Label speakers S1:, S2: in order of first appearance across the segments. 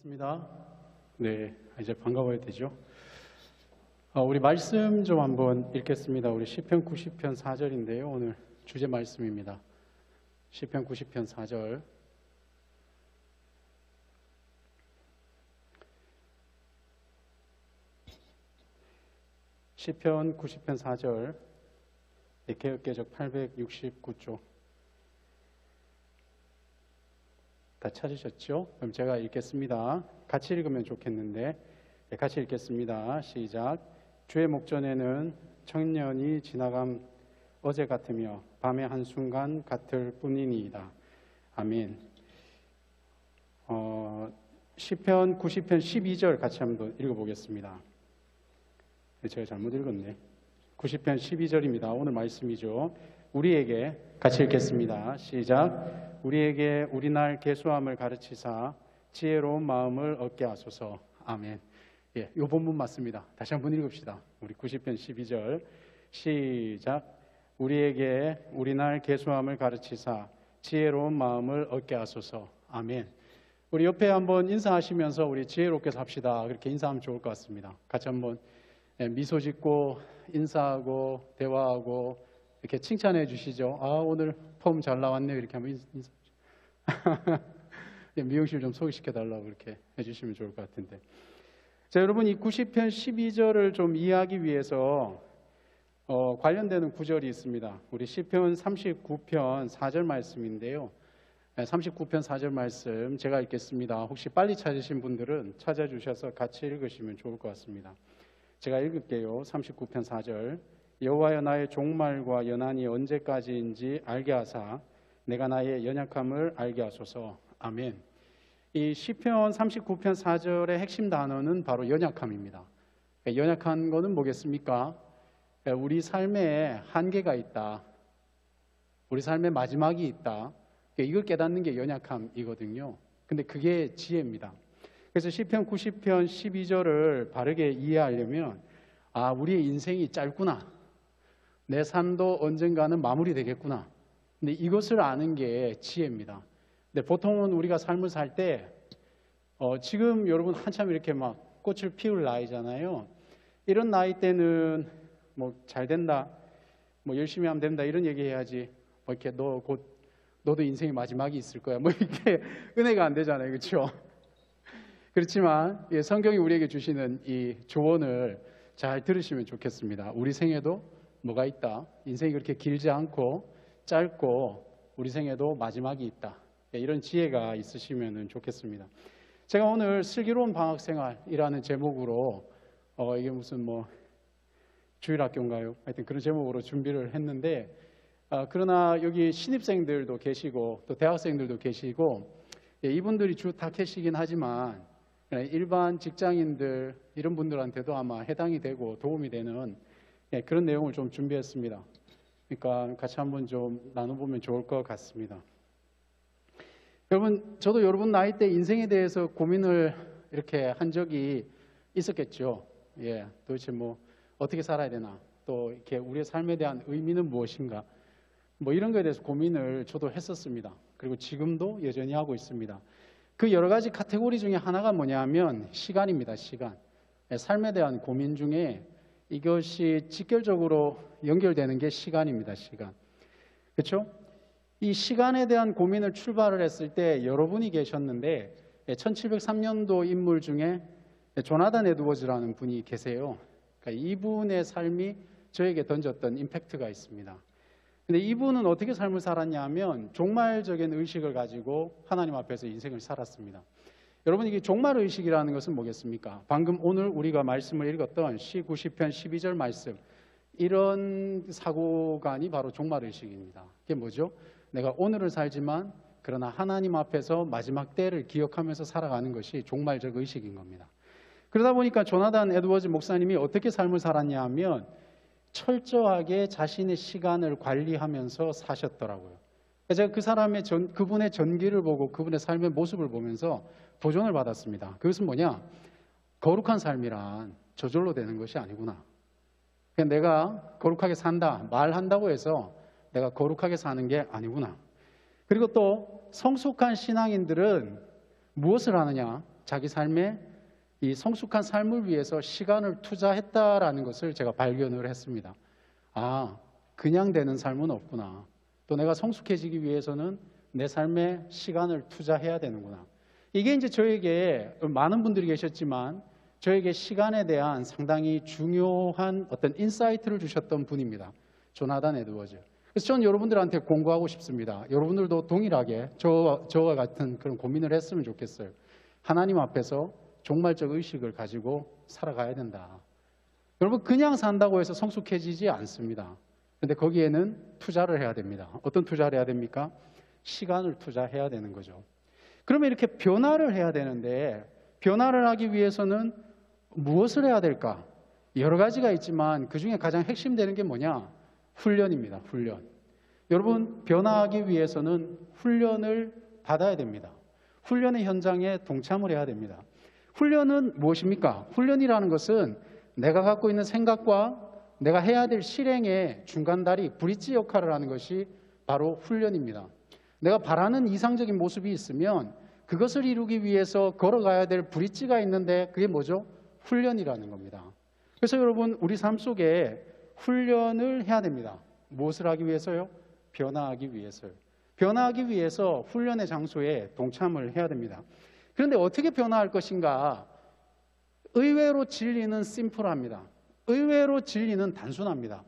S1: 반갑습니다. 네, 이제 반가워야 되죠. 우리 말씀 좀 한번 읽겠습니다. 우리 시편 90편 4절인데요. 오늘 주제 말씀입니다. 시편 90편 4절. 시편 90편 4절. 개역개적 869쪽. 다 찾으셨죠? 그럼 제가 읽겠습니다. 같이 읽으면 좋겠는데 같이 읽겠습니다. 시작. 주의 목전에는 청년이 지나감 어제 같으며 밤의 한순간 같을 뿐이니이다. 아멘. 시편 90편 12절 같이 한번 읽어보겠습니다. 제가 잘못 읽었네. 90편 12절입니다. 오늘 말씀이죠. 우리에게 같이 읽겠습니다. 시작. 우리에게 우리날 계수함을 가르치사 지혜로운 마음을 얻게 하소서. 아멘. 예, 요 본문 맞습니다. 다시 한번 읽읍시다. 우리 90편 12절 시작. 우리에게 우리날 계수함을 가르치사 지혜로운 마음을 얻게 하소서. 아멘. 우리 옆에 한번 인사하시면서 우리 지혜롭게 삽시다. 그렇게 인사하면 좋을 것 같습니다. 같이 한번 미소 짓고 인사하고 대화하고 이렇게 칭찬해 주시죠. 오늘 폼 잘 나왔네요. 이렇게 한번 인사. 미용실 좀 소개시켜 달라고 이렇게 해주시면 좋을 것 같은데. 자, 여러분 이 90편 12절을 좀 이해하기 위해서 관련되는 구절이 있습니다. 우리 시편 39편 4절 말씀인데요. 39편 4절 말씀 제가 읽겠습니다. 혹시 빨리 찾으신 분들은 찾아주셔서 같이 읽으시면 좋을 것 같습니다. 제가 읽을게요. 39편 4절. 여호와여 나의 종말과 연한이 언제까지인지 알게 하사 내가 나의 연약함을 알게 하소서. 아멘. 이 시편 39편 4절의 핵심 단어는 바로 연약함입니다. 연약한 것은 뭐겠습니까? 우리 삶에 한계가 있다. 우리 삶의 마지막이 있다. 이걸 깨닫는 게 연약함이거든요. 근데 그게 지혜입니다. 그래서 시편 90편 12절을 바르게 이해하려면 우리의 인생이 짧구나. 내 삶도 언젠가는 마무리되겠구나. 근데 이것을 아는 게 지혜입니다. 근데 보통은 우리가 삶을 살 때 지금 여러분 한참 이렇게 막 꽃을 피울 나이잖아요. 이런 나이 때는 뭐 잘 된다, 뭐 열심히 하면 된다 이런 얘기 해야지. 뭐 이렇게 너도 인생의 마지막이 있을 거야. 뭐 이렇게 은혜가 안 되잖아요, 그렇죠? 그렇지만 성경이 우리에게 주시는 이 조언을 잘 들으시면 좋겠습니다. 우리 생에도 뭐가 있다. 인생이 그렇게 길지 않고 짧고 우리 생에도 마지막이 있다. 이런 지혜가 있으시면 좋겠습니다. 제가 오늘 슬기로운 방학생활이라는 제목으로 이게 무슨 뭐 주일학교인가요? 하여튼 그런 제목으로 준비를 했는데 그러나 여기 신입생들도 계시고 또 대학생들도 계시고 이분들이 주 타켓이긴 하지만 일반 직장인들 이런 분들한테도 아마 해당이 되고 도움이 되는 그런 내용을 좀 준비했습니다. 그러니까 같이 한번 좀 나눠보면 좋을 것 같습니다. 여러분, 저도 여러분 나이 때 인생에 대해서 고민을 이렇게 한 적이 있었겠죠. 도대체 뭐 어떻게 살아야 되나, 또 이렇게 우리의 삶에 대한 의미는 무엇인가, 뭐 이런 거에 대해서 고민을 저도 했었습니다. 그리고 지금도 여전히 하고 있습니다. 그 여러 가지 카테고리 중에 하나가 뭐냐면 시간입니다. 시간. 삶에 대한 고민 중에 이것이 직결적으로 연결되는 게 시간입니다. 시간. 그렇죠? 이 시간에 대한 고민을 출발을 했을 때 여러분이 계셨는데 1703년도 인물 중에 조나단 에드워즈라는 분이 계세요. 그러니까 이분의 삶이 저에게 던졌던 임팩트가 있습니다. 근데 이분은 어떻게 삶을 살았냐 하면 종말적인 의식을 가지고 하나님 앞에서 인생을 살았습니다. 여러분, 이게 종말의식이라는 것은 뭐겠습니까? 방금 오늘 우리가 말씀을 읽었던 시 90편 12절 말씀, 이런 사고관이 바로 종말의식입니다. 그게 뭐죠? 내가 오늘을 살지만 그러나 하나님 앞에서 마지막 때를 기억하면서 살아가는 것이 종말적 의식인 겁니다. 그러다 보니까 조나단 에드워즈 목사님이 어떻게 삶을 살았냐 하면 철저하게 자신의 시간을 관리하면서 사셨더라고요. 제가 그분의 전기를 보고 그분의 삶의 모습을 보면서 도전을 받았습니다. 그것은 뭐냐? 거룩한 삶이란 저절로 되는 것이 아니구나. 그냥 내가 거룩하게 산다, 말한다고 해서 내가 거룩하게 사는 게 아니구나. 그리고 또 성숙한 신앙인들은 무엇을 하느냐? 자기 삶에 이 성숙한 삶을 위해서 시간을 투자했다라는 것을 제가 발견을 했습니다. 아, 그냥 되는 삶은 없구나. 또 내가 성숙해지기 위해서는 내 삶에 시간을 투자해야 되는구나. 이게 이제 저에게 많은 분들이 계셨지만 저에게 시간에 대한 상당히 중요한 어떤 인사이트를 주셨던 분입니다. 조나단 에드워즈. 그래서 저는 여러분들한테 공부하고 싶습니다. 여러분들도 동일하게 저와 같은 그런 고민을 했으면 좋겠어요. 하나님 앞에서 종말적 의식을 가지고 살아가야 된다. 여러분, 그냥 산다고 해서 성숙해지지 않습니다. 그런데 거기에는 투자를 해야 됩니다. 어떤 투자를 해야 됩니까? 시간을 투자해야 되는 거죠. 그러면 이렇게 변화를 해야 되는데 변화를 하기 위해서는 무엇을 해야 될까? 여러 가지가 있지만 그중에 가장 핵심되는 게 뭐냐? 훈련입니다. 훈련. 여러분, 변화하기 위해서는 훈련을 받아야 됩니다. 훈련의 현장에 동참을 해야 됩니다. 훈련은 무엇입니까? 훈련이라는 것은 내가 갖고 있는 생각과 내가 해야 될 실행의 중간다리, 브릿지 역할을 하는 것이 바로 훈련입니다. 내가 바라는 이상적인 모습이 있으면 그것을 이루기 위해서 걸어가야 될 브릿지가 있는데 그게 뭐죠? 훈련이라는 겁니다. 그래서 여러분, 우리 삶 속에 훈련을 해야 됩니다. 무엇을 하기 위해서요? 변화하기 위해서요. 변화하기 위해서 훈련의 장소에 동참을 해야 됩니다. 그런데 어떻게 변화할 것인가? 의외로 진리는 심플합니다. 의외로 진리는 단순합니다.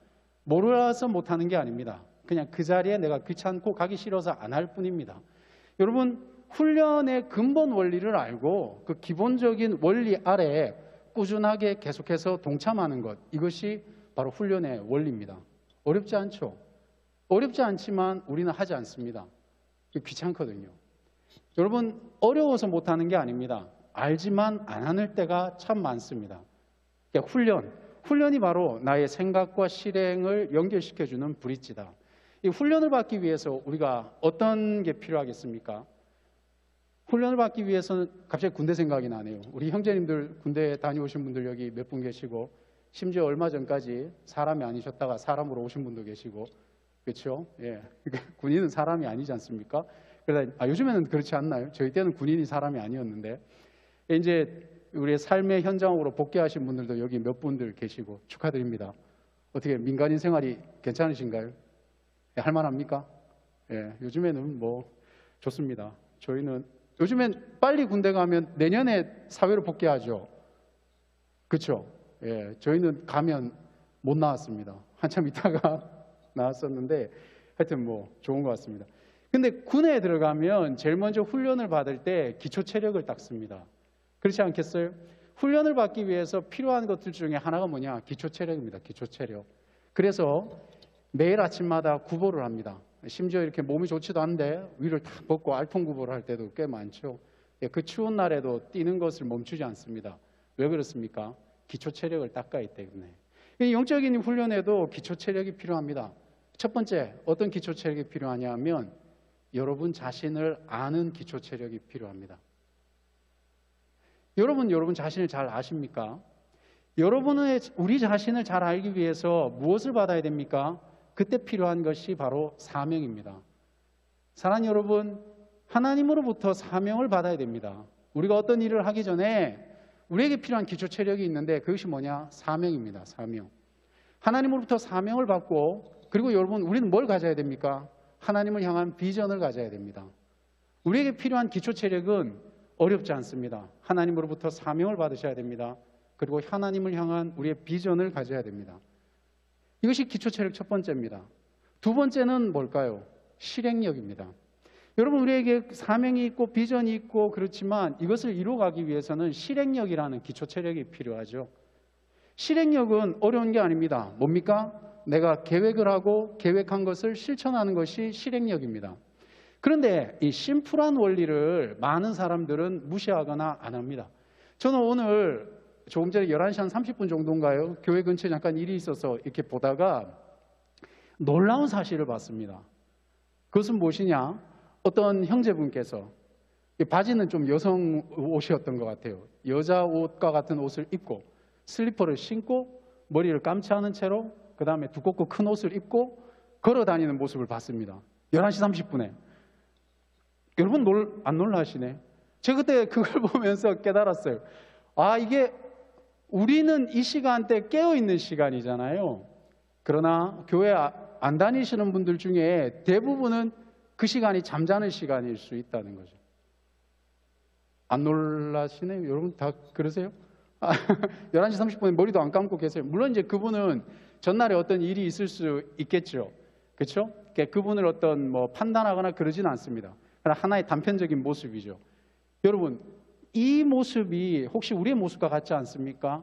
S1: 몰라서 못하는 게 아닙니다. 그냥 그 자리에 내가 귀찮고 가기 싫어서 안 할 뿐입니다. 여러분, 훈련의 근본 원리를 알고 그 기본적인 원리 아래에 꾸준하게 계속해서 동참하는 것, 이것이 바로 훈련의 원리입니다. 어렵지 않죠? 어렵지 않지만 우리는 하지 않습니다. 귀찮거든요. 여러분, 어려워서 못하는 게 아닙니다. 알지만 안 하는 때가 참 많습니다. 그러니까 훈련이 바로 나의 생각과 실행을 연결시켜주는 브릿지다. 이 훈련을 받기 위해서 우리가 어떤 게 필요하겠습니까? 훈련을 받기 위해서는 갑자기 군대 생각이 나네요. 우리 형제님들 군대 다녀오신 분들 여기 몇 분 계시고, 심지어 얼마 전까지 사람이 아니셨다가 사람으로 오신 분도 계시고, 그렇죠? 예, 군인은 사람이 아니지 않습니까? 그래서 요즘에는 그렇지 않나요? 저희 때는 군인이 사람이 아니었는데, 이제 우리의 삶의 현장으로 복귀하신 분들도 여기 몇 분들 계시고 축하드립니다. 어떻게 민간인 생활이 괜찮으신가요? 예, 할만합니까? 예, 요즘에는 뭐 좋습니다. 저희는 요즘엔 빨리 군대 가면 내년에 사회로 복귀하죠. 그렇죠? 예, 저희는 가면 못 나왔습니다. 한참 있다가 나왔었는데 하여튼 뭐 좋은 것 같습니다. 근데 군에 들어가면 제일 먼저 훈련을 받을 때 기초 체력을 닦습니다. 그렇지 않겠어요? 훈련을 받기 위해서 필요한 것들 중에 하나가 뭐냐? 기초 체력입니다. 기초 체력. 그래서 매일 아침마다 구보를 합니다. 심지어 이렇게 몸이 좋지도 않은데 위를 탁 벗고 알통구보를 할 때도 꽤 많죠. 그 추운 날에도 뛰는 것을 멈추지 않습니다. 왜 그렇습니까? 기초 체력을 닦아야 때문에. 영적인 훈련에도 기초 체력이 필요합니다. 첫 번째, 어떤 기초 체력이 필요하냐 하면 여러분 자신을 아는 기초 체력이 필요합니다. 여러분 자신을 잘 아십니까? 여러분의 우리 자신을 잘 알기 위해서 무엇을 받아야 됩니까? 그때 필요한 것이 바로 사명입니다. 사랑하는 여러분, 하나님으로부터 사명을 받아야 됩니다. 우리가 어떤 일을 하기 전에 우리에게 필요한 기초 체력이 있는데 그것이 뭐냐? 사명입니다. 사명. 하나님으로부터 사명을 받고, 그리고 여러분, 우리는 뭘 가져야 됩니까? 하나님을 향한 비전을 가져야 됩니다. 우리에게 필요한 기초 체력은 어렵지 않습니다. 하나님으로부터 사명을 받으셔야 됩니다. 그리고 하나님을 향한 우리의 비전을 가져야 됩니다. 이것이 기초 체력 첫 번째입니다. 두 번째는 뭘까요? 실행력입니다. 여러분, 우리에게 사명이 있고 비전이 있고 그렇지만 이것을 이루어가기 위해서는 실행력이라는 기초 체력이 필요하죠. 실행력은 어려운 게 아닙니다. 뭡니까? 내가 계획을 하고 계획한 것을 실천하는 것이 실행력입니다. 그런데 이 심플한 원리를 많은 사람들은 무시하거나 안 합니다. 저는 오늘 조금 전에 11시 한 30분 정도인가요? 교회 근처에 잠깐 일이 있어서 이렇게 보다가 놀라운 사실을 봤습니다. 그것은 무엇이냐? 어떤 형제분께서, 바지는 좀 여성 옷이었던 것 같아요. 여자 옷과 같은 옷을 입고 슬리퍼를 신고 머리를 감지 않은 채로 그 다음에 두껍고 큰 옷을 입고 걸어 다니는 모습을 봤습니다. 11시 30분에. 여러분 안 놀라시네? 제가 그때 그걸 보면서 깨달았어요. 아, 이게 우리는 이 시간대 깨어있는 시간이잖아요. 그러나 교회 안 다니시는 분들 중에 대부분은 그 시간이 잠자는 시간일 수 있다는 거죠. 안 놀라시네요? 여러분 다 그러세요? 11시 30분에 머리도 안 감고 계세요. 물론 이제 그분은 전날에 어떤 일이 있을 수 있겠죠. 그렇죠? 그분을 어떤 판단하거나 그러지는 않습니다. 그러나 하나의 단편적인 모습이죠. 여러분, 이 모습이 혹시 우리의 모습과 같지 않습니까?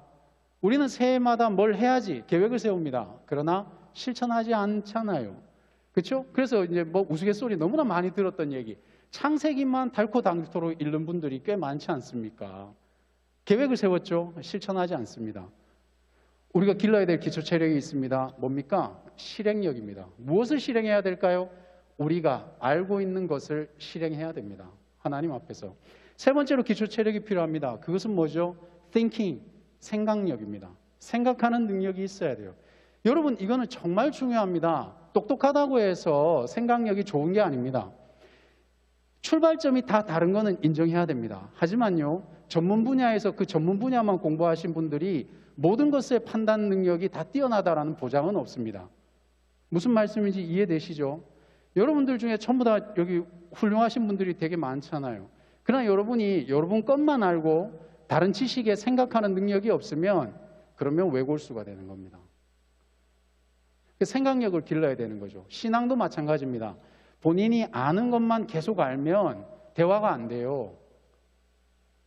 S1: 우리는 새해마다 뭘 해야지 계획을 세웁니다. 그러나 실천하지 않잖아요. 그렇죠? 그래서 이제 우스갯소리 너무나 많이 들었던 얘기. 창세기만 닳고 닳도록 읽는 분들이 꽤 많지 않습니까? 계획을 세웠죠. 실천하지 않습니다. 우리가 길러야 될 기초 체력이 있습니다. 뭡니까? 실행력입니다. 무엇을 실행해야 될까요? 우리가 알고 있는 것을 실행해야 됩니다. 하나님 앞에서. 세 번째로 기초 체력이 필요합니다. 그것은 뭐죠? thinking, 생각력입니다. 생각하는 능력이 있어야 돼요. 여러분, 이거는 정말 중요합니다. 똑똑하다고 해서 생각력이 좋은 게 아닙니다. 출발점이 다 다른 거는 인정해야 됩니다. 하지만요, 전문 분야에서 그 전문 분야만 공부하신 분들이 모든 것의 판단 능력이 다 뛰어나다라는 보장은 없습니다. 무슨 말씀인지 이해되시죠? 여러분들 중에 전부 다 여기 훌륭하신 분들이 되게 많잖아요. 그러나 여러분이 여러분 것만 알고 다른 지식에 생각하는 능력이 없으면 그러면 외골수가 되는 겁니다. 생각력을 길러야 되는 거죠. 신앙도 마찬가지입니다. 본인이 아는 것만 계속 알면 대화가 안 돼요.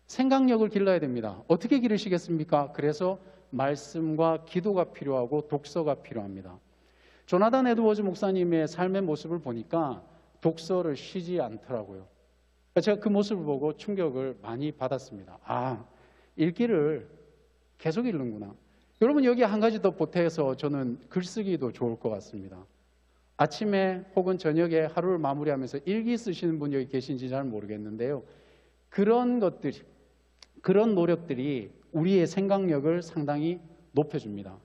S1: 생각력을 길러야 됩니다. 어떻게 기르시겠습니까? 그래서 말씀과 기도가 필요하고 독서가 필요합니다. 조나단 에드워즈 목사님의 삶의 모습을 보니까 독서를 쉬지 않더라고요. 제가 그 모습을 보고 충격을 많이 받았습니다. 아, 읽기를 계속 읽는구나. 여러분, 여기 한 가지 더 보태서 저는 글쓰기도 좋을 것 같습니다. 아침에 혹은 저녁에 하루를 마무리하면서 일기 쓰시는 분이 여기 계신지 잘 모르겠는데요. 그런 것들이, 그런 노력들이 우리의 생각력을 상당히 높여줍니다.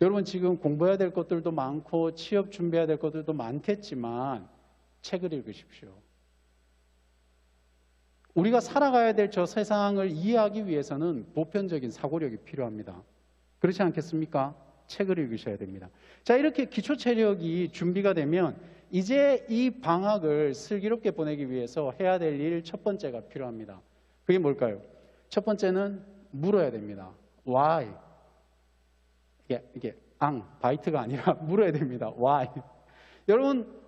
S1: 여러분, 지금 공부해야 될 것들도 많고 취업 준비해야 될 것들도 많겠지만 책을 읽으십시오. 우리가 살아가야 될 저 세상을 이해하기 위해서는 보편적인 사고력이 필요합니다. 그렇지 않겠습니까? 책을 읽으셔야 됩니다. 자, 이렇게 기초 체력이 준비가 되면 이제 이 방학을 슬기롭게 보내기 위해서 해야 될 일 첫 번째가 필요합니다. 그게 뭘까요? 첫 번째는 물어야 됩니다. Why? 이게 바이트가 아니라 물어야 됩니다. Why? 여러분,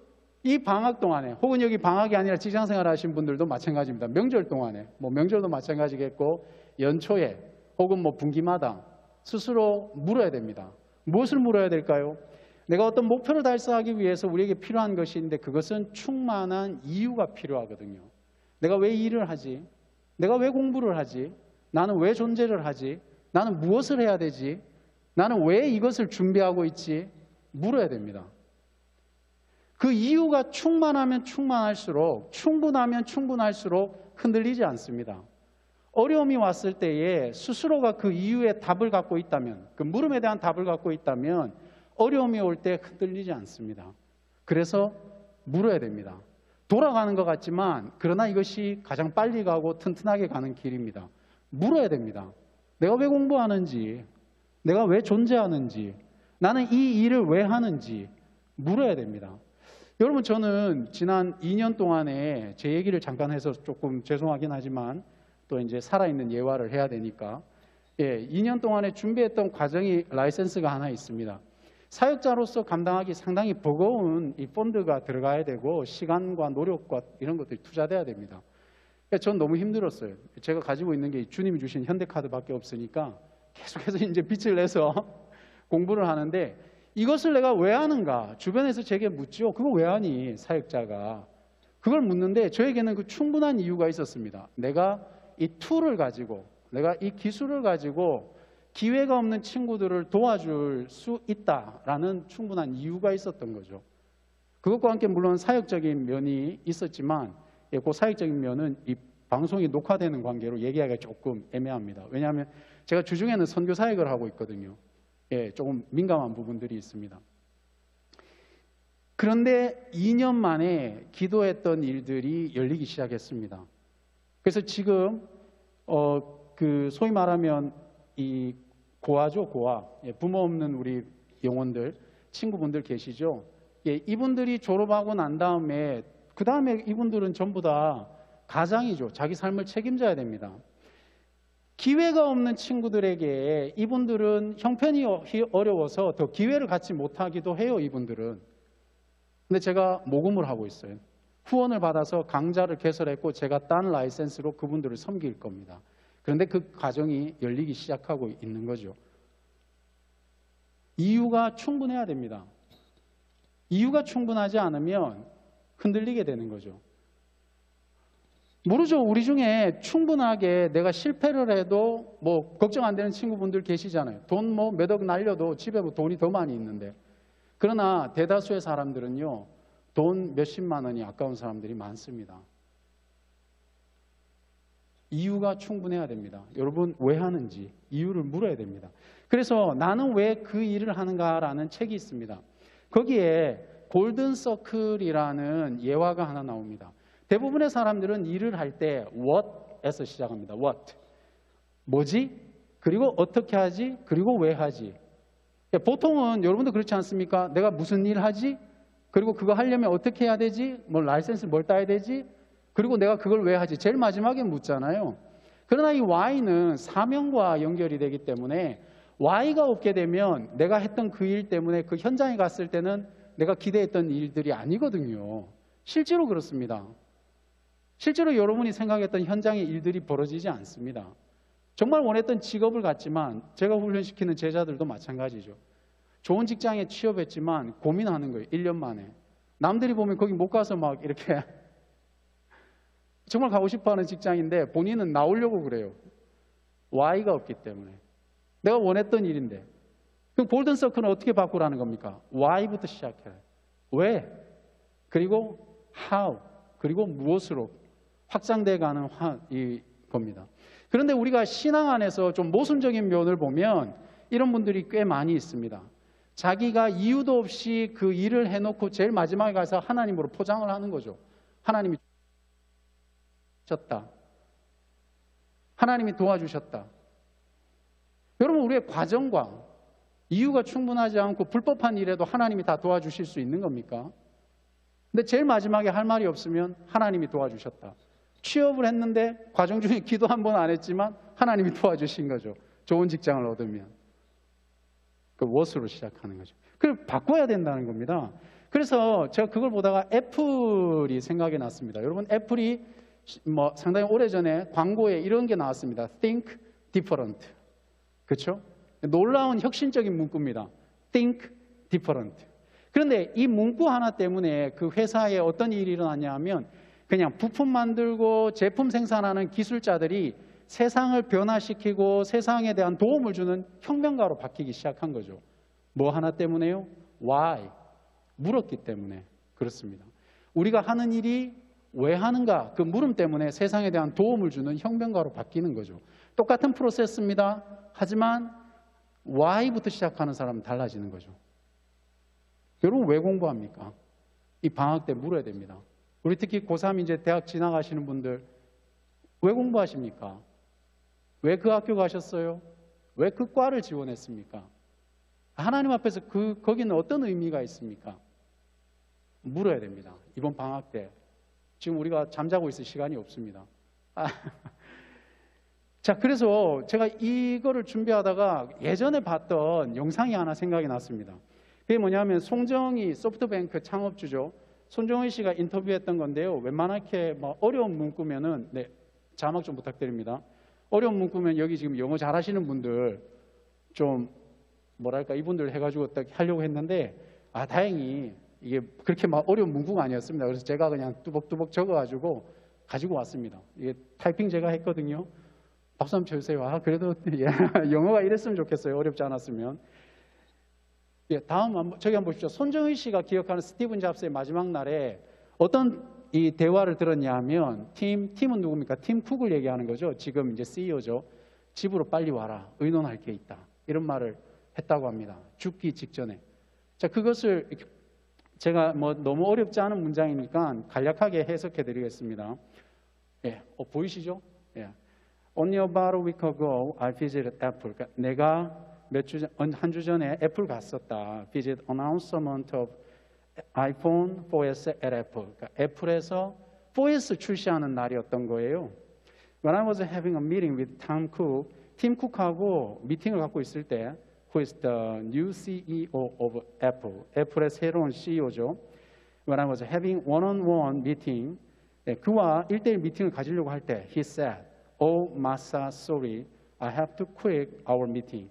S1: 이 방학 동안에 혹은 여기 방학이 아니라 직장생활 하신 분들도 마찬가지입니다. 명절 동안에, 명절도 마찬가지겠고 연초에 혹은 분기마다 스스로 물어야 됩니다. 무엇을 물어야 될까요? 내가 어떤 목표를 달성하기 위해서 우리에게 필요한 것이 있는데 그것은 충만한 이유가 필요하거든요. 내가 왜 일을 하지? 내가 왜 공부를 하지? 나는 왜 존재를 하지? 나는 무엇을 해야 되지? 나는 왜 이것을 준비하고 있지? 물어야 됩니다. 그 이유가 충만하면 충만할수록, 충분하면 충분할수록 흔들리지 않습니다. 어려움이 왔을 때에 스스로가 그 이유의 답을 갖고 있다면, 그 물음에 대한 답을 갖고 있다면 어려움이 올 때 흔들리지 않습니다. 그래서 물어야 됩니다. 돌아가는 것 같지만 그러나 이것이 가장 빨리 가고 튼튼하게 가는 길입니다. 물어야 됩니다. 내가 왜 공부하는지, 내가 왜 존재하는지, 나는 이 일을 왜 하는지 물어야 됩니다. 여러분, 저는 지난 2년 동안에 제 얘기를 잠깐 해서 조금 죄송하긴 하지만 또 이제 살아있는 예화를 해야 되니까 2년 동안에 준비했던 과정이 라이센스가 하나 있습니다. 사역자로서 감당하기 상당히 버거운 이 펀드가 들어가야 되고 시간과 노력과 이런 것들이 투자돼야 됩니다. 전 너무 힘들었어요. 제가 가지고 있는 게 주님이 주신 현대카드밖에 없으니까 계속해서 이제 빚을 내서 공부를 하는데 이것을 내가 왜 하는가? 주변에서 제게 묻죠. 그거 왜 하니? 사역자가. 그걸 묻는데 저에게는 그 충분한 이유가 있었습니다. 내가 이 툴을 가지고, 내가 이 기술을 가지고 기회가 없는 친구들을 도와줄 수 있다라는 충분한 이유가 있었던 거죠. 그것과 함께 물론 사역적인 면이 있었지만 그 사역적인 면은 이 방송이 녹화되는 관계로 얘기하기가 조금 애매합니다. 왜냐하면 제가 주중에는 선교 사역을 하고 있거든요. 조금 민감한 부분들이 있습니다. 그런데 2년 만에 기도했던 일들이 열리기 시작했습니다. 그래서 지금 그 소위 말하면 이 고아죠, 고아. 예, 부모 없는 우리 영혼들, 친구분들 계시죠? 예, 이분들이 졸업하고 난 다음에 그 다음에 이분들은 전부 다 가장이죠. 자기 삶을 책임져야 됩니다. 기회가 없는 친구들에게 이분들은 형편이 어려워서 더 기회를 갖지 못하기도 해요, 이분들은. 근데 제가 모금을 하고 있어요. 후원을 받아서 강좌를 개설했고 제가 딴 라이센스로 그분들을 섬길 겁니다. 그런데 그 과정이 열리기 시작하고 있는 거죠. 이유가 충분해야 됩니다. 이유가 충분하지 않으면 흔들리게 되는 거죠. 모르죠. 우리 중에 충분하게 내가 실패를 해도 뭐 걱정 안 되는 친구분들 계시잖아요. 돈 뭐 몇 억 날려도 집에 뭐 돈이 더 많이 있는데. 그러나 대다수의 사람들은요, 돈 몇십만 원이 아까운 사람들이 많습니다. 이유가 충분해야 됩니다. 여러분 왜 하는지 이유를 물어야 됩니다. 그래서 나는 왜 그 일을 하는가라는 책이 있습니다. 거기에 골든 서클이라는 예화가 하나 나옵니다. 대부분의 사람들은 일을 할 때 what에서 시작합니다. what. 뭐지? 그리고 어떻게 하지? 그리고 왜 하지? 보통은 여러분도 그렇지 않습니까? 내가 무슨 일 하지? 그리고 그거 하려면 어떻게 해야 되지? 뭐 라이센스 뭘 따야 되지? 그리고 내가 그걸 왜 하지? 제일 마지막에 묻잖아요. 그러나 이 why는 사명과 연결이 되기 때문에 why가 없게 되면 내가 했던 그 일 때문에 그 현장에 갔을 때는 내가 기대했던 일들이 아니거든요. 실제로 그렇습니다. 실제로 여러분이 생각했던 현장의 일들이 벌어지지 않습니다. 정말 원했던 직업을 갖지만 제가 훈련시키는 제자들도 마찬가지죠. 좋은 직장에 취업했지만 고민하는 거예요. 1년 만에. 남들이 보면 거기 못 가서 막 이렇게 정말 가고 싶어하는 직장인데 본인은 나오려고 그래요. Why가 없기 때문에. 내가 원했던 일인데. 그럼 골든 서클은 어떻게 바꾸라는 겁니까? Why부터 시작해요. 왜? 그리고 how. 그리고 무엇으로 확장돼가는 이 겁니다. 그런데 우리가 신앙 안에서 좀 모순적인 면을 보면 이런 분들이 꽤 많이 있습니다. 자기가 이유도 없이 그 일을 해놓고 제일 마지막에 가서 하나님으로 포장을 하는 거죠. 하나님이 주셨다. 하나님이 도와주셨다. 여러분 우리의 과정과 이유가 충분하지 않고 불법한 일에도 하나님이 다 도와주실 수 있는 겁니까? 근데 제일 마지막에 할 말이 없으면 하나님이 도와주셨다. 취업을 했는데 과정 중에 기도 한 번 안 했지만 하나님이 도와주신 거죠. 좋은 직장을 얻으면. 그 what으로 시작하는 거죠. 그걸 바꿔야 된다는 겁니다. 그래서 제가 그걸 보다가 애플이 생각이 났습니다. 여러분 애플이 뭐 상당히 오래전에 광고에 이런 게 나왔습니다. Think different. 그렇죠? 놀라운 혁신적인 문구입니다. Think different. 그런데 이 문구 하나 때문에 그 회사에 어떤 일이 일어났냐 하면 그냥 부품 만들고 제품 생산하는 기술자들이 세상을 변화시키고 세상에 대한 도움을 주는 혁명가로 바뀌기 시작한 거죠. 뭐 하나 때문에요? Why? 물었기 때문에 그렇습니다. 우리가 하는 일이 왜 하는가? 그 물음 때문에 세상에 대한 도움을 주는 혁명가로 바뀌는 거죠. 똑같은 프로세스입니다. 하지만 Why부터 시작하는 사람은 달라지는 거죠. 여러분 왜 공부합니까? 이 방학 때 물어야 됩니다. 우리 특히 고3 이제 대학 지나가시는 분들 왜 공부하십니까? 왜 그 학교 가셨어요? 왜 그 과를 지원했습니까? 하나님 앞에서 거기는 어떤 의미가 있습니까? 물어야 됩니다. 이번 방학 때. 지금 우리가 잠자고 있을 시간이 없습니다. 자, 그래서 제가 이거를 준비하다가 예전에 봤던 영상이 하나 생각이 났습니다. 그게 뭐냐면 송정희 소프트뱅크 창업주죠. 손정희 씨가 인터뷰했던 건데요. 웬만하게 뭐 어려운 문구면은 네, 자막 좀 부탁드립니다. 어려운 문구면 여기 지금 영어 잘하시는 분들 좀 뭐랄까 이분들 해가지고 딱 하려고 했는데 다행히 이게 그렇게 막 어려운 문구가 아니었습니다. 그래서 제가 그냥 뚜벅뚜벅 적어가지고 가지고 왔습니다. 이게 타이핑 제가 했거든요. 박수 한번 쳐주세요. 그래도 영어가 이랬으면 좋겠어요. 어렵지 않았으면. 예, 다음 저기 한번 보십시오. 손정희 씨가 기억하는 스티븐 잡스의 마지막 날에 어떤 이 대화를 들었냐 하면 팀은 누굽니까? 팀 쿡을 얘기하는 거죠. 지금 이제 CEO죠. 집으로 빨리 와라. 의논할 게 있다. 이런 말을 했다고 합니다. 죽기 직전에. 자, 그것을 제가 뭐 너무 어렵지 않은 문장이니까 간략하게 해석해 드리겠습니다. 예, 보이시죠? 예. Only about a week ago, I visited Apple. 그러니까 내가 한 주 전에 애플 갔었다. Visit announcement of iPhone 4S at Apple. 그러니까 애플에서 4S 출시하는 날이었던 거예요. When I was having a meeting with Tim Cook, 팀 쿡하고 미팅을 갖고 있을 때, who is the new CEO of Apple, 애플의 새로운 CEO죠. When I was having one-on-one meeting, 그와 1대1 미팅을 가지려고 할 때, he said, "Oh, Masa, sorry, I have to quit our meeting."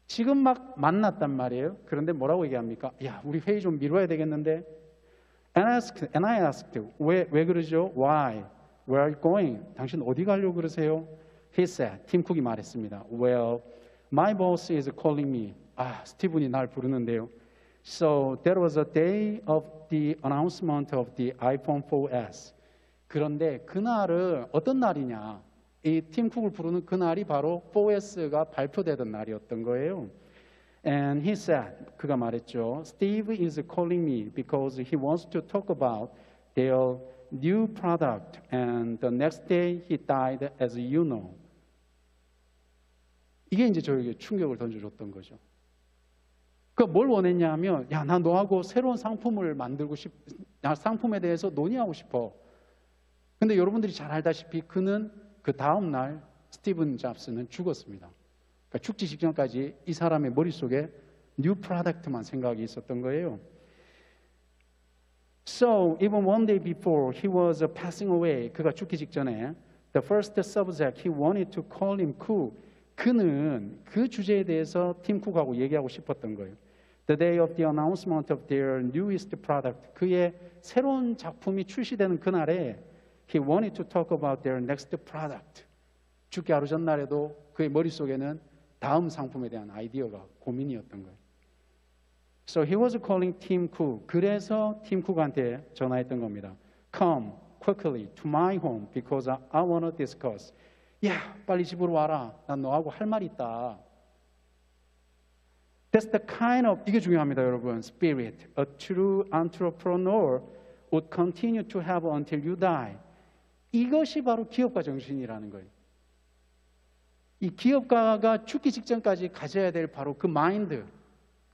S1: 지금 막 만났단 말이에요. 그런데 뭐라고 얘기합니까? 야, 우리 회의 좀 미뤄야 되겠는데. And I asked, 왜 그러죠? Why? Where are you going? 당신 어디 가려고 그러세요? He said, 팀 쿡이 말했습니다. Well, my boss is calling me. 스티븐이 날 부르는데요. So that was the day of the announcement of the iPhone 4S. 그런데 그날은 어떤 날이냐? 이 팀 쿡을 부르는 그날이 바로 4S가 발표되던 날이었던 거예요. And he said, 그가 말했죠. Steve is calling me because he wants to talk about their new product. And the next day he died, as you know. 이게 이제 저에게 충격을 던져줬던 거죠. 그러니까 뭘 원했냐 하면, 야, 나 너하고 새로운 상품을 만들고 상품에 대해서 논의하고 싶어. 근데 여러분들이 잘 알다시피 그는 그 다음 날 스티븐 잡스는 죽었습니다. 그러니까 죽기 직전까지 이 사람의 머릿속에 뉴 프로덕트만 생각이 있었던 거예요. So even one day before he was passing away, 그가 죽기 직전에 the first subject he wanted to call him Cook, 그는 그 주제에 대해서 팀 쿡하고 얘기하고 싶었던 거예요. The day of the announcement of their newest product, 그의 새로운 작품이 출시되는 그날에 he wanted to talk about their next product. 죽기 하루 전날에도 그의 머릿속에는 다음 상품에 대한 아이디어가 고민이었던 거예요. So he was calling Tim Cook. 그래서 팀 쿡한테 전화했던 겁니다. Come quickly to my home because I want to discuss. 야, 빨리 집으로 와라. 난 너하고 할 말이 있다. That's the kind of, 이게 중요합니다, 여러분. Spirit a true entrepreneur would continue to have until you die. 이것이 바로 기업가 정신이라는 거예요. 이 기업가가 죽기 직전까지 가져야 될 바로 그 마인드,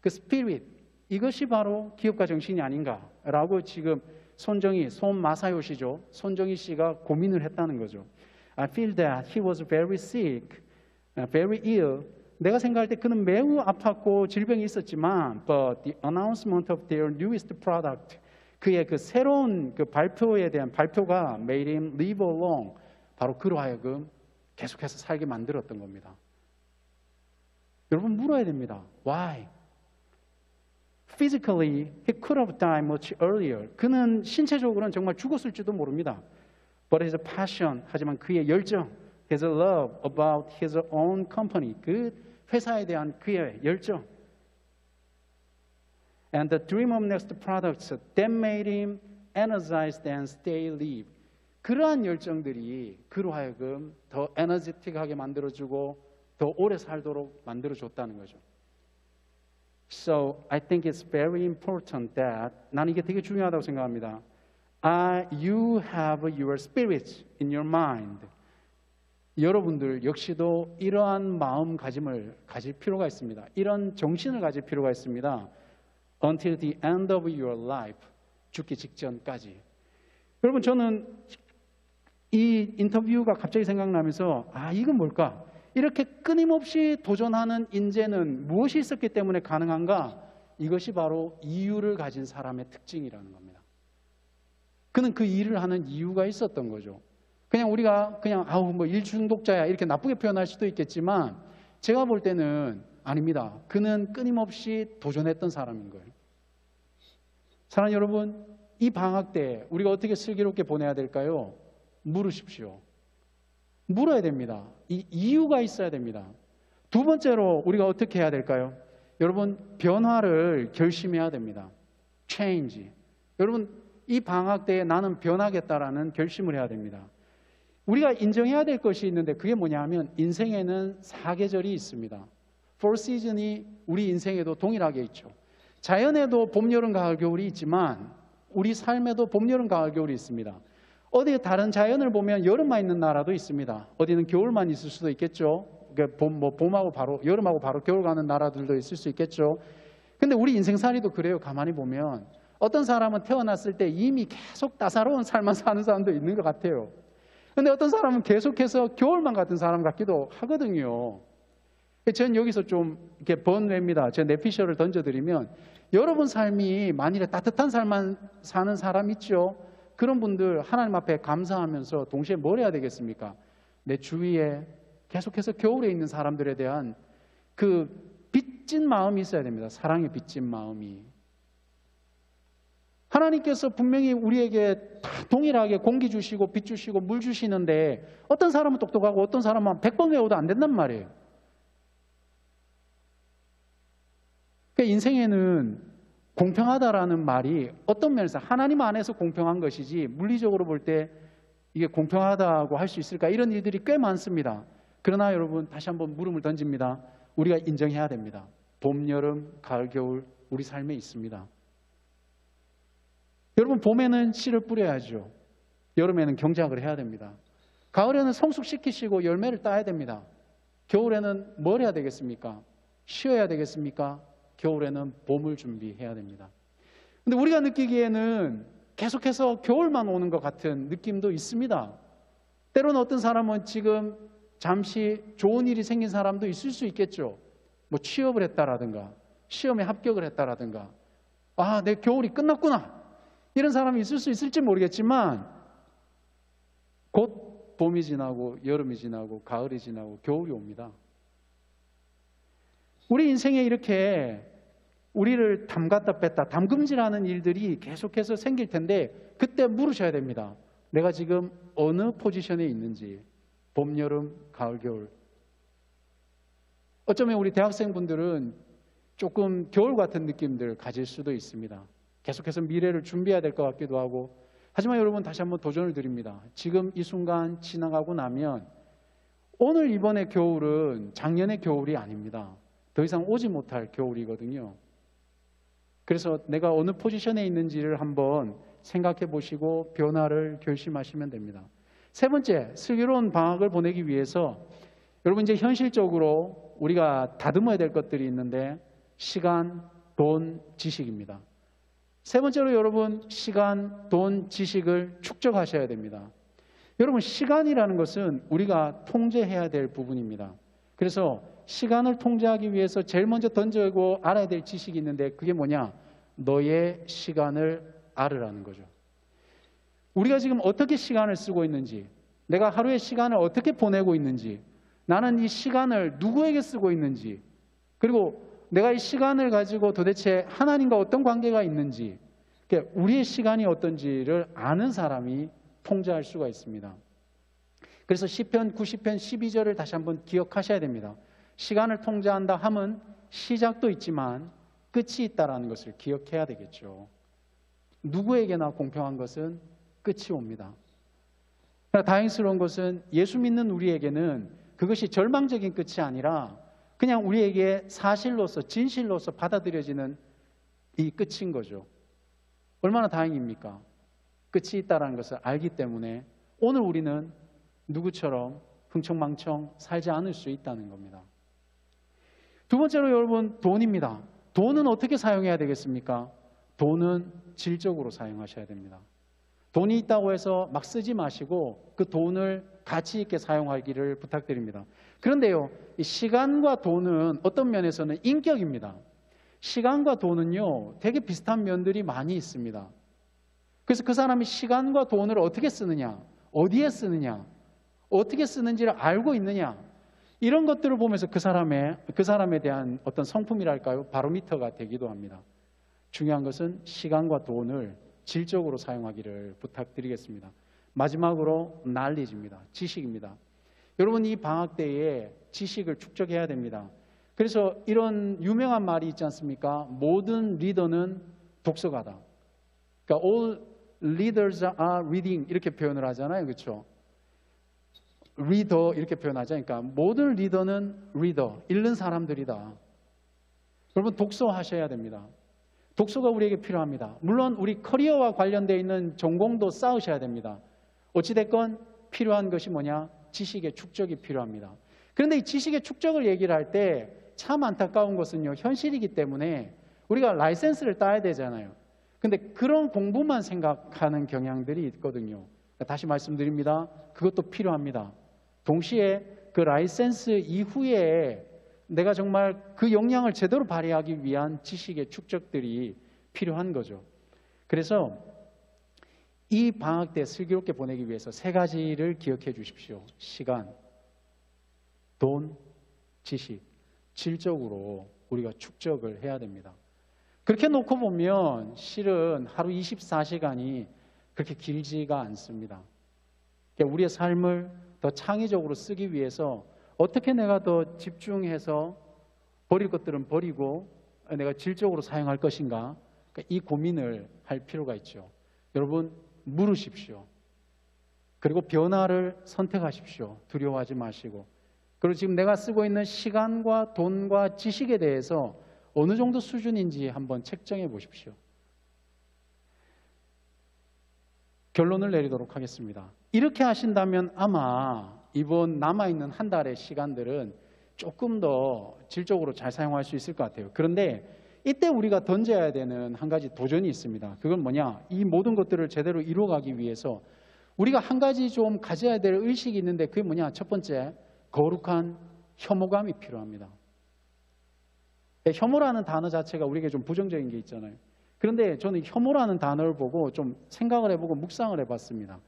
S1: 그 스피릿, 이것이 바로 기업가 정신이 아닌가라고 지금 손마사요시죠. 손정희 씨가 고민을 했다는 거죠. I feel that he was very sick, very ill. 내가 생각할 때 그는 매우 아팠고 질병이 있었지만, but the announcement of their newest product, 그의 그 새로운 그 발표에 대한 발표가 made him live along, 바로 그로 하여금 계속해서 살게 만들었던 겁니다. 여러분 물어야 됩니다. Why? Physically, he could have died much earlier. 그는 신체적으로는 정말 죽었을지도 모릅니다. But his passion, 하지만 그의 열정, his love about his own company, 그 회사에 대한 그의 열정, and the dream of next products that made him energized and stay alive. 그러한 열정들이 그로 하여금 더 에너지틱하게 만들어주고 더 오래 살도록 만들어줬다는 거죠. So I think it's very important that, 나는 이게 되게 중요하다고 생각합니다. You have your spirit in your mind. 여러분들 역시도 이러한 마음가짐을 가질 필요가 있습니다. 이런 정신을 가질 필요가 있습니다. Until the end of your life, 죽기 직전까지. 여러분 저는 이 인터뷰가 갑자기 생각나면서 이건 뭘까? 이렇게 끊임없이 도전하는 인재는 무엇이 있었기 때문에 가능한가? 이것이 바로 이유를 가진 사람의 특징이라는 겁니다. 그는 그 일을 하는 이유가 있었던 거죠. 그냥 우리가 뭐 일중독자야 이렇게 나쁘게 표현할 수도 있겠지만 제가 볼 때는 아닙니다. 그는 끊임없이 도전했던 사람인 거예요. 사랑하는 여러분, 이 방학 때 우리가 어떻게 슬기롭게 보내야 될까요? 물으십시오. 물어야 됩니다. 이 이유가 있어야 됩니다. 두 번째로 우리가 어떻게 해야 될까요? 여러분, 변화를 결심해야 됩니다. change. 여러분, 이 방학 때에 나는 변하겠다라는 결심을 해야 됩니다. 우리가 인정해야 될 것이 있는데 그게 뭐냐 하면 인생에는 4계절이 있습니다. 4시즌이 우리 인생에도 동일하게 있죠. 자연에도 봄, 여름, 가을, 겨울이 있지만 우리 삶에도 봄, 여름, 가을, 겨울이 있습니다. 어디 다른 자연을 보면 여름만 있는 나라도 있습니다. 어디는 겨울만 있을 수도 있겠죠. 봄하고 바로 여름하고 바로 겨울 가는 나라들도 있을 수 있겠죠. 근데 우리 인생살이도 그래요. 가만히 보면 어떤 사람은 태어났을 때 이미 계속 따사로운 삶만 사는 사람도 있는 것 같아요. 근데 어떤 사람은 계속해서 겨울만 같은 사람 같기도 하거든요. 저는 여기서 좀 이렇게 번외입니다. 제가 뇌피셜을 던져드리면, 여러분 삶이 만일에 따뜻한 삶만 사는 사람 있죠? 그런 분들 하나님 앞에 감사하면서 동시에 뭘 해야 되겠습니까? 내 주위에 계속해서 겨울에 있는 사람들에 대한 그 빚진 마음이 있어야 됩니다. 사랑의 빚진 마음이. 하나님께서 분명히 우리에게 다 동일하게 공기 주시고 빛 주시고 물 주시는데, 어떤 사람은 똑똑하고 어떤 사람은 100번 외워도 안 된단 말이에요. 그러니까 인생에는 공평하다라는 말이 어떤 면에서 하나님 안에서 공평한 것이지, 물리적으로 볼 때 이게 공평하다고 할 수 있을까? 이런 일들이 꽤 많습니다. 그러나 여러분, 다시 한번 물음을 던집니다. 우리가 인정해야 됩니다. 봄, 여름, 가을, 겨울 우리 삶에 있습니다. 여러분, 봄에는 씨를 뿌려야죠. 여름에는 경작을 해야 됩니다. 가을에는 성숙시키시고 열매를 따야 됩니다. 겨울에는 뭘 해야 되겠습니까? 쉬어야 되겠습니까? 겨울에는 봄을 준비해야 됩니다. 근데 우리가 느끼기에는 계속해서 겨울만 오는 것 같은 느낌도 있습니다. 때로는 어떤 사람은 지금 잠시 좋은 일이 생긴 사람도 있을 수 있겠죠. 뭐 취업을 했다라든가 시험에 합격을 했다라든가, 아, 내 겨울이 끝났구나, 이런 사람이 있을 수 있을지 모르겠지만, 곧 봄이 지나고 여름이 지나고 가을이 지나고 겨울이 옵니다. 우리 인생에 이렇게 우리를 담갔다 뺐다 담금질하는 일들이 계속해서 생길 텐데, 그때 물으셔야 됩니다. 내가 지금 어느 포지션에 있는지. 봄, 여름, 가을, 겨울. 어쩌면 우리 대학생분들은 조금 겨울 같은 느낌들을 가질 수도 있습니다. 계속해서 미래를 준비해야 될 것 같기도 하고. 하지만 여러분, 다시 한번 도전을 드립니다. 지금 이 순간 지나가고 나면 오늘 이번의 겨울은 작년의 겨울이 아닙니다. 더 이상 오지 못할 겨울이거든요. 그래서 내가 어느 포지션에 있는지를 한번 생각해 보시고 변화를 결심하시면 됩니다. 세 번째, 슬기로운 방학을 보내기 위해서 여러분, 이제 현실적으로 우리가 다듬어야 될 것들이 있는데, 시간, 돈, 지식입니다. 세 번째로 여러분, 시간, 돈, 지식을 축적하셔야 됩니다. 여러분, 시간이라는 것은 우리가 통제해야 될 부분입니다. 그래서 시간을 통제하기 위해서 제일 먼저 던지고 알아야 될 지식이 있는데, 그게 뭐냐? 너의 시간을 알으라는 거죠. 우리가 지금 어떻게 시간을 쓰고 있는지, 내가 하루의 시간을 어떻게 보내고 있는지, 나는 이 시간을 누구에게 쓰고 있는지, 그리고 내가 이 시간을 가지고 도대체 하나님과 어떤 관계가 있는지, 우리의 시간이 어떤지를 아는 사람이 통제할 수가 있습니다. 그래서 시편 90편 12절을 다시 한번 기억하셔야 됩니다. 시간을 통제한다 함은 시작도 있지만 끝이 있다는 것을 기억해야 되겠죠. 누구에게나 공평한 것은 끝이 옵니다. 그러나 다행스러운 것은 예수 믿는 우리에게는 그것이 절망적인 끝이 아니라 그냥 우리에게 사실로서 진실로서 받아들여지는 이 끝인 거죠. 얼마나 다행입니까? 끝이 있다는 것을 알기 때문에 오늘 우리는 누구처럼 흥청망청 살지 않을 수 있다는 겁니다. 두 번째로 여러분, 돈입니다. 돈은 어떻게 사용해야 되겠습니까? 돈은 질적으로 사용하셔야 됩니다. 돈이 있다고 해서 막 쓰지 마시고 그 돈을 가치 있게 사용하기를 부탁드립니다. 그런데요, 이 시간과 돈은 어떤 면에서는 인격입니다. 시간과 돈은요, 되게 비슷한 면들이 많이 있습니다. 그래서 그 사람이 시간과 돈을 어떻게 쓰느냐, 어디에 쓰느냐, 어떻게 쓰는지를 알고 있느냐, 이런 것들을 보면서 그 사람에 대한 어떤 성품이랄까요, 바로미터가 되기도 합니다. 중요한 것은 시간과 돈을 질적으로 사용하기를 부탁드리겠습니다. 마지막으로 knowledge입니다. 지식입니다. 여러분, 이 방학 때에 지식을 축적해야 됩니다. 그래서 이런 유명한 말이 있지 않습니까? 모든 리더는 독서가다. 그러니까 all leaders are reading, 이렇게 표현을 하잖아요. 그렇죠? reader 이렇게 표현하죠. 그러니까 모든 리더는 reader, 읽는 사람들이다. 여러분, 독서하셔야 됩니다. 독서가 우리에게 필요합니다. 물론 우리 커리어와 관련되어 있는 전공도 쌓으셔야 됩니다. 어찌됐건 필요한 것이 뭐냐? 지식의 축적이 필요합니다. 그런데 이 지식의 축적을 얘기를 할 때 참 안타까운 것은요, 현실이기 때문에 우리가 라이센스를 따야 되잖아요. 근데 그런 공부만 생각하는 경향들이 있거든요. 다시 말씀드립니다. 그것도 필요합니다. 동시에 그 라이센스 이후에 내가 정말 그 역량을 제대로 발휘하기 위한 지식의 축적들이 필요한 거죠. 그래서 이 방학 때 슬기롭게 보내기 위해서 세 가지를 기억해 주십시오. 시간, 돈, 지식. 질적으로 우리가 축적을 해야 됩니다. 그렇게 놓고 보면 실은 하루 24시간이 그렇게 길지가 않습니다. 그러니까 우리의 삶을 더 창의적으로 쓰기 위해서 어떻게 내가 더 집중해서 버릴 것들은 버리고 내가 질적으로 사용할 것인가, 그러니까 이 고민을 할 필요가 있죠. 여러분, 물으십시오. 그리고 변화를 선택하십시오. 두려워하지 마시고. 그리고 지금 내가 쓰고 있는 시간과 돈과 지식에 대해서 어느 정도 수준인지 한번 책정해 보십시오. 결론을 내리도록 하겠습니다. 이렇게 하신다면 아마 이번 남아있는 한 달의 시간들은 조금 더 질적으로 잘 사용할 수 있을 것 같아요. 그런데 이때 우리가 던져야 되는 한 가지 도전이 있습니다. 그건 뭐냐? 이 모든 것들을 제대로 이루어가기 위해서 우리가 한 가지 좀 가져야 될 의식이 있는데 그게 뭐냐? 첫 번째, 거룩한 혐오감이 필요합니다. 혐오라는 단어 자체가 우리에게 좀 부정적인 게 있잖아요. 그런데 저는 혐오라는 단어를 보고 좀 생각을 해보고 묵상을 해봤습니다.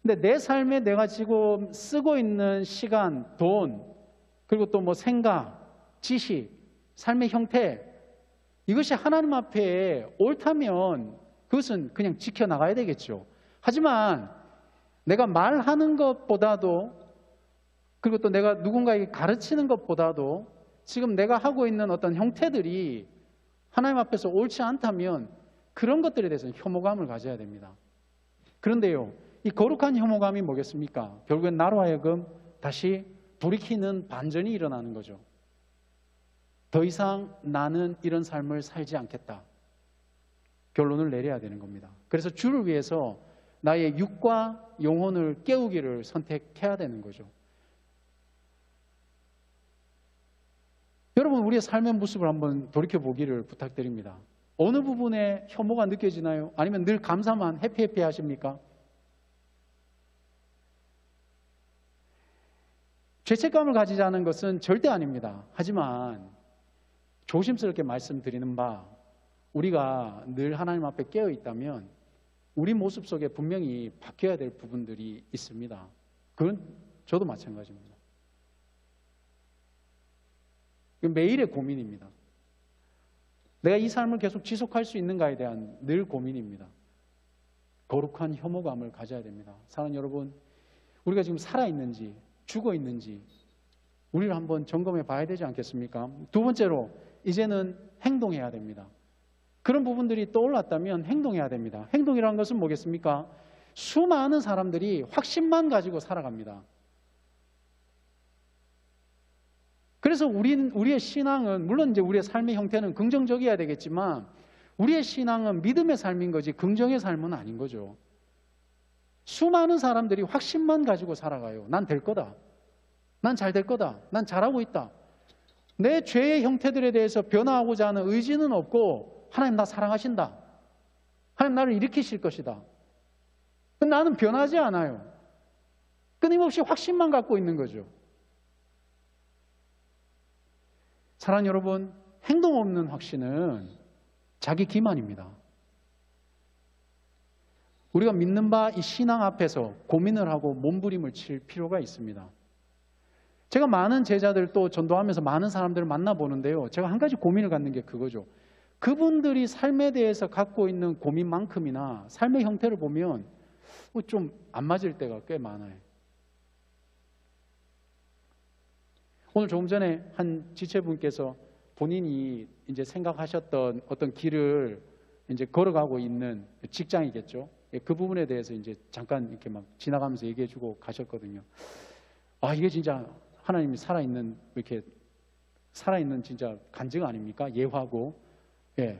S1: 근데 내 삶에 내가 지금 쓰고 있는 시간, 돈, 그리고 또 뭐 생각, 지식, 삶의 형태, 이것이 하나님 앞에 옳다면 그것은 그냥 지켜나가야 되겠죠. 하지만 내가 말하는 것보다도, 그리고 또 내가 누군가에게 가르치는 것보다도 지금 내가 하고 있는 어떤 형태들이 하나님 앞에서 옳지 않다면 그런 것들에 대해서는 혐오감을 가져야 됩니다. 그런데요, 이 거룩한 혐오감이 뭐겠습니까? 결국엔 나로 하여금 다시 돌이키는 반전이 일어나는 거죠. 더 이상 나는 이런 삶을 살지 않겠다. 결론을 내려야 되는 겁니다. 그래서 주를 위해서 나의 육과 영혼을 깨우기를 선택해야 되는 거죠. 여러분, 우리의 삶의 모습을 한번 돌이켜보기를 부탁드립니다. 어느 부분에 혐오가 느껴지나요? 아니면 늘 감사만 해피 하십니까? 죄책감을 가지자는 것은 절대 아닙니다. 하지만 조심스럽게 말씀드리는 바, 우리가 늘 하나님 앞에 깨어 있다면 우리 모습 속에 분명히 바뀌어야 될 부분들이 있습니다. 그건 저도 마찬가지입니다. 매일의 고민입니다. 내가 이 삶을 계속 지속할 수 있는가에 대한 늘 고민입니다. 거룩한 혐오감을 가져야 됩니다. 사랑하는 여러분, 우리가 지금 살아있는지 죽어 있는지 우리를 한번 점검해 봐야 되지 않겠습니까? 두 번째로, 이제는 행동해야 됩니다. 그런 부분들이 떠올랐다면 행동해야 됩니다. 행동이라는 것은 뭐겠습니까? 수많은 사람들이 확신만 가지고 살아갑니다. 그래서 우리의 신앙은, 물론 이제 우리의 삶의 형태는 긍정적이어야 되겠지만 우리의 신앙은 믿음의 삶인 거지 긍정의 삶은 아닌 거죠. 수많은 사람들이 확신만 가지고 살아가요. 난 될 거다. 난 잘 될 거다. 난 잘하고 있다. 내 죄의 형태들에 대해서 변화하고자 하는 의지는 없고 하나님 나 사랑하신다. 하나님 나를 일으키실 것이다. 나는 변하지 않아요. 끊임없이 확신만 갖고 있는 거죠. 사랑하는 여러분, 행동 없는 확신은 자기 기만입니다. 우리가 믿는 바 이 신앙 앞에서 고민을 하고 몸부림을 칠 필요가 있습니다. 제가 많은 제자들 또 전도하면서 많은 사람들을 만나보는데요, 제가 한 가지 고민을 갖는 게 그거죠. 그분들이 삶에 대해서 갖고 있는 고민만큼이나 삶의 형태를 보면 좀 안 맞을 때가 꽤 많아요. 오늘 조금 전에 한 지체분께서 본인이 이제 생각하셨던 어떤 길을 이제 걸어가고 있는 직장이겠죠. 그 부분에 대해서 이제 잠깐 이렇게 막 지나가면서 얘기해주고 가셨거든요. 아, 이게 진짜 하나님이 살아있는, 이렇게 살아있는 진짜 간증 아닙니까? 예화고. 예.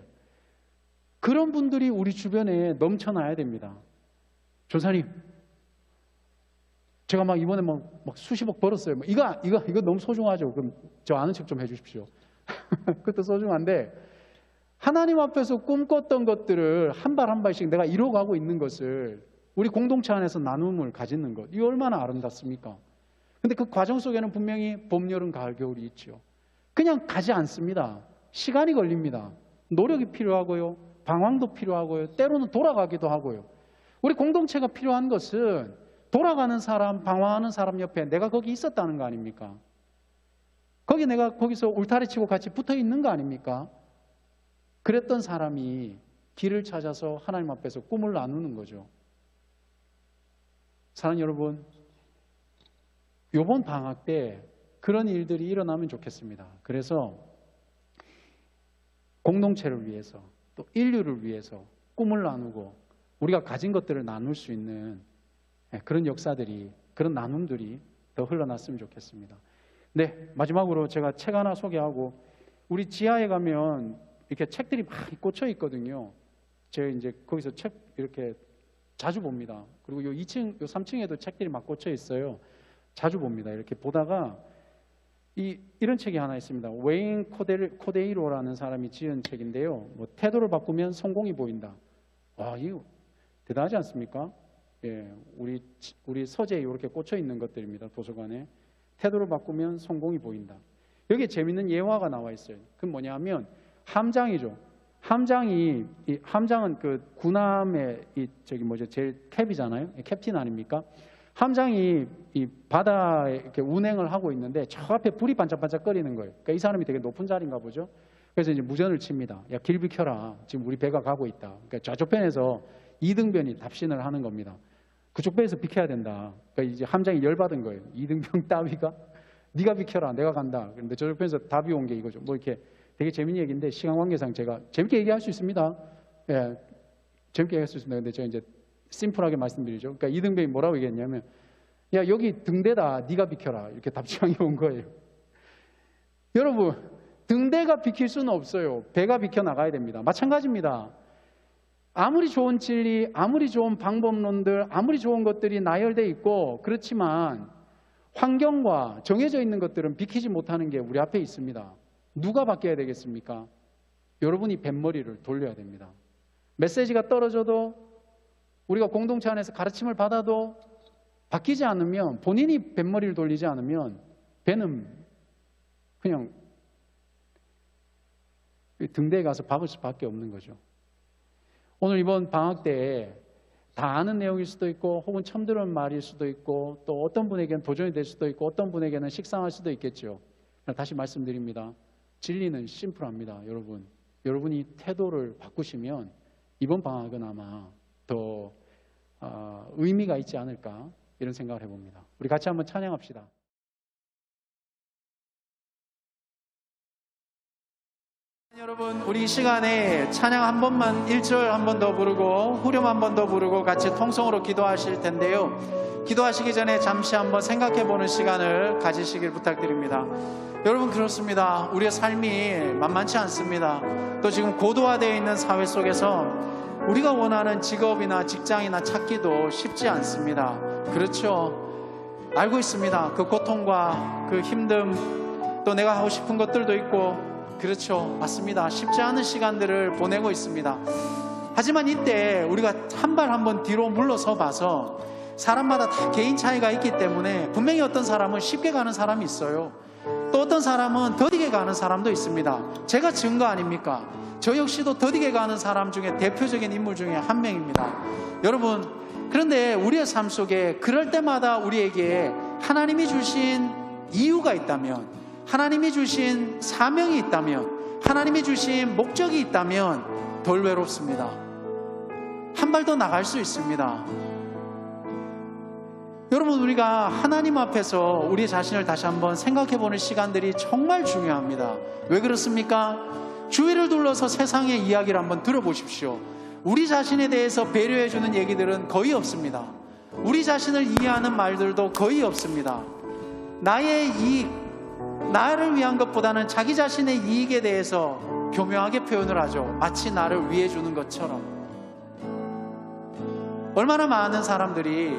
S1: 그런 분들이 우리 주변에 넘쳐나야 됩니다. 조사님, 제가 막 이번에 막 수십억 벌었어요. 이거 너무 소중하죠. 그럼 저 아는 척 좀 해주십시오. 그것도 소중한데, 하나님 앞에서 꿈꿨던 것들을 한 발 한 발씩 내가 이뤄가고 있는 것을 우리 공동체 안에서 나눔을 가지는 것, 이거 얼마나 아름답습니까? 근데 그 과정 속에는 분명히 봄, 여름, 가을, 겨울이 있죠. 그냥 가지 않습니다. 시간이 걸립니다. 노력이 필요하고요. 방황도 필요하고요. 때로는 돌아가기도 하고요. 우리 공동체가 필요한 것은 돌아가는 사람, 방황하는 사람 옆에 내가 거기 있었다는 거 아닙니까? 내가 거기서 울타리 치고 같이 붙어 있는 거 아닙니까? 그랬던 사람이 길을 찾아서 하나님 앞에서 꿈을 나누는 거죠. 사랑하는 여러분, 이번 방학 때 그런 일들이 일어나면 좋겠습니다. 그래서 공동체를 위해서 또 인류를 위해서 꿈을 나누고 우리가 가진 것들을 나눌 수 있는 그런 역사들이, 그런 나눔들이 더 흘러났으면 좋겠습니다. 네, 마지막으로 제가 책 하나 소개하고, 우리 지하에 가면 이렇게 책들이 많이 꽂혀 있거든요. 제가 이제 거기서 책 이렇게 자주 봅니다. 그리고 요 2층, 요 3층에도 책들이 막 꽂혀 있어요. 자주 봅니다. 이렇게 보다가 이런 책이 하나 있습니다. 웨인 코데이로라는 사람이 지은 책인데요. 태도를 바꾸면 성공이 보인다. 와, 이거 대단하지 않습니까? 예, 우리 서재에 이렇게 꽂혀 있는 것들입니다. 도서관에. 태도를 바꾸면 성공이 보인다. 여기에 재밌는 예화가 나와 있어요. 그건 뭐냐면 함장이죠. 함장은 그 군함의 제일 캡이잖아요. 캡틴 아닙니까? 함장이 이 바다에 이렇게 운행을 하고 있는데 저 앞에 불이 반짝반짝거리는 거예요. 그러니까 이 사람이 되게 높은 자리인가 보죠. 그래서 이제 무전을 칩니다. 야, 길 비켜라. 지금 우리 배가 가고 있다. 그러니까 좌조편에서 이등변이 답신을 하는 겁니다. 그쪽 배에서 비켜야 된다. 그러니까 이제 함장이 열받은 거예요. 이등병 따위가 네가 비켜라. 내가 간다. 그런데 저쪽 편에서 답이 온 게 이거죠. 이렇게 되게 재밌는 얘기인데 시간 관계상 제가 재밌게 얘기할 수 있습니다. 예, 재밌게 얘기할 수 있습니다. 근데 제가 이제 심플하게 말씀드리죠. 그러니까 이등병이 뭐라고 얘기했냐면, 야, 여기 등대다. 네가 비켜라. 이렇게 답장이 온 거예요. 여러분, 등대가 비킬 수는 없어요. 배가 비켜 나가야 됩니다. 마찬가지입니다. 아무리 좋은 진리, 아무리 좋은 방법론들, 아무리 좋은 것들이 나열되어 있고 그렇지만 환경과 정해져 있는 것들은 비키지 못하는 게 우리 앞에 있습니다. 누가 바뀌어야 되겠습니까? 여러분이 뱃머리를 돌려야 됩니다. 메시지가 떨어져도, 우리가 공동체 안에서 가르침을 받아도 바뀌지 않으면, 본인이 뱃머리를 돌리지 않으면 배는 그냥 등대에 가서 박을 수밖에 없는 거죠. 오늘 이번 방학 때에 다 아는 내용일 수도 있고 혹은 처음 들은 말일 수도 있고 또 어떤 분에게는 도전이 될 수도 있고 어떤 분에게는 식상할 수도 있겠죠. 다시 말씀드립니다. 진리는 심플합니다. 여러분이 태도를 바꾸시면 이번 방학은 아마 더 의미가 있지 않을까, 이런 생각을 해봅니다. 우리 같이 한번 찬양합시다. 여러분, 우리 이 시간에 찬양 한 번만, 1절 한 번 더 부르고 후렴 한 번 더 부르고 같이 통성으로 기도하실 텐데요. 기도하시기 전에 잠시 한번 생각해보는 시간을 가지시길 부탁드립니다. 여러분, 그렇습니다. 우리의 삶이 만만치 않습니다. 또 지금 고도화되어 있는 사회 속에서 우리가 원하는 직업이나 직장이나 찾기도 쉽지 않습니다. 그렇죠. 알고 있습니다. 그 고통과 그 힘듦, 또 내가 하고 싶은 것들도 있고, 그렇죠. 맞습니다. 쉽지 않은 시간들을 보내고 있습니다. 하지만 이때 우리가 한 발 한 번 뒤로 물러서 봐서, 사람마다 다 개인 차이가 있기 때문에 분명히 어떤 사람은 쉽게 가는 사람이 있어요. 또 어떤 사람은 더디게 가는 사람도 있습니다. 제가 증거 아닙니까? 저 역시도 더디게 가는 사람 중에 대표적인 인물 중에 한 명입니다. 여러분, 그런데 우리의 삶 속에 그럴 때마다 우리에게 하나님이 주신 이유가 있다면, 하나님이 주신 사명이 있다면, 하나님이 주신 목적이 있다면 덜 외롭습니다. 한 발 더 나갈 수 있습니다. 여러분, 우리가 하나님 앞에서 우리 자신을 다시 한번 생각해보는 시간들이 정말 중요합니다. 왜 그렇습니까? 주위를 둘러서 세상의 이야기를 한번 들어보십시오. 우리 자신에 대해서 배려해주는 얘기들은 거의 없습니다. 우리 자신을 이해하는 말들도 거의 없습니다. 나의 이익, 나를 위한 것보다는 자기 자신의 이익에 대해서 교묘하게 표현을 하죠. 마치 나를 위해 주는 것처럼. 얼마나 많은 사람들이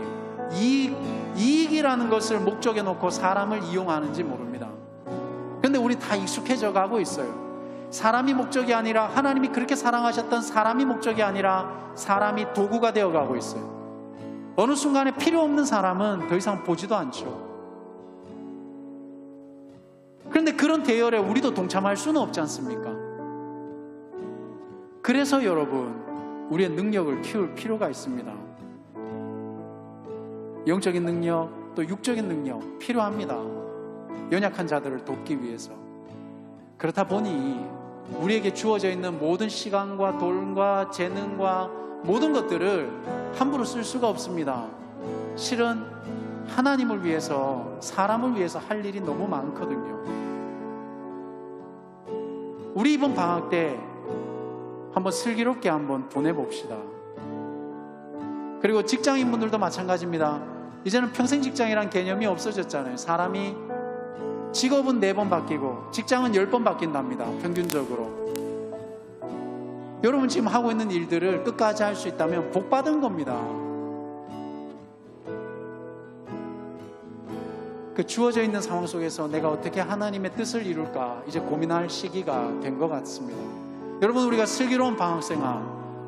S1: 이익이라는 것을 목적에 놓고 사람을 이용하는지 모릅니다. 그런데 우리 다 익숙해져 가고 있어요. 사람이 목적이 아니라, 하나님이 그렇게 사랑하셨던 사람이 목적이 아니라 사람이 도구가 되어 가고 있어요. 어느 순간에 필요 없는 사람은 더 이상 보지도 않죠. 그런데 그런 대열에 우리도 동참할 수는 없지 않습니까? 그래서 여러분, 우리의 능력을 키울 필요가 있습니다. 영적인 능력, 또 육적인 능력 필요합니다. 연약한 자들을 돕기 위해서. 그렇다 보니 우리에게 주어져 있는 모든 시간과 돈과 재능과 모든 것들을 함부로 쓸 수가 없습니다. 실은 하나님을 위해서, 사람을 위해서 할 일이 너무 많거든요. 우리 이번 방학 때 한번 슬기롭게 한번 보내봅시다. 그리고 직장인분들도 마찬가지입니다. 이제는 평생 직장이란 개념이 없어졌잖아요. 사람이 직업은 4번 바뀌고 직장은 10번 바뀐답니다. 평균적으로. 여러분 지금 하고 있는 일들을 끝까지 할 수 있다면 복 받은 겁니다. 그 주어져 있는 상황 속에서 내가 어떻게 하나님의 뜻을 이룰까 이제 고민할 시기가 된 것 같습니다. 여러분, 우리가 슬기로운 방학생활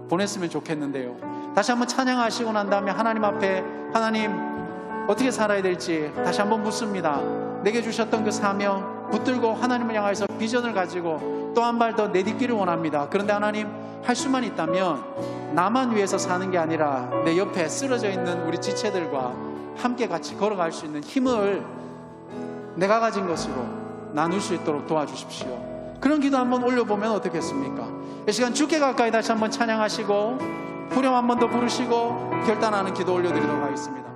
S1: 보냈으면 좋겠는데요. 다시 한번 찬양하시고 난 다음에 하나님 앞에, 하나님 어떻게 살아야 될지 다시 한번 묻습니다. 내게 주셨던 그 사명 붙들고 하나님을 향해서 비전을 가지고 또 한 발 더 내딛기를 원합니다. 그런데 하나님, 할 수만 있다면 나만 위해서 사는 게 아니라 내 옆에 쓰러져 있는 우리 지체들과 함께 같이 걸어갈 수 있는 힘을 내가 가진 것으로 나눌 수 있도록 도와주십시오. 그런 기도 한번 올려보면 어떻겠습니까? 이 시간 주께 가까이 다시 한번 찬양하시고 후렴 한번 더 부르시고 결단하는 기도 올려드리도록 하겠습니다.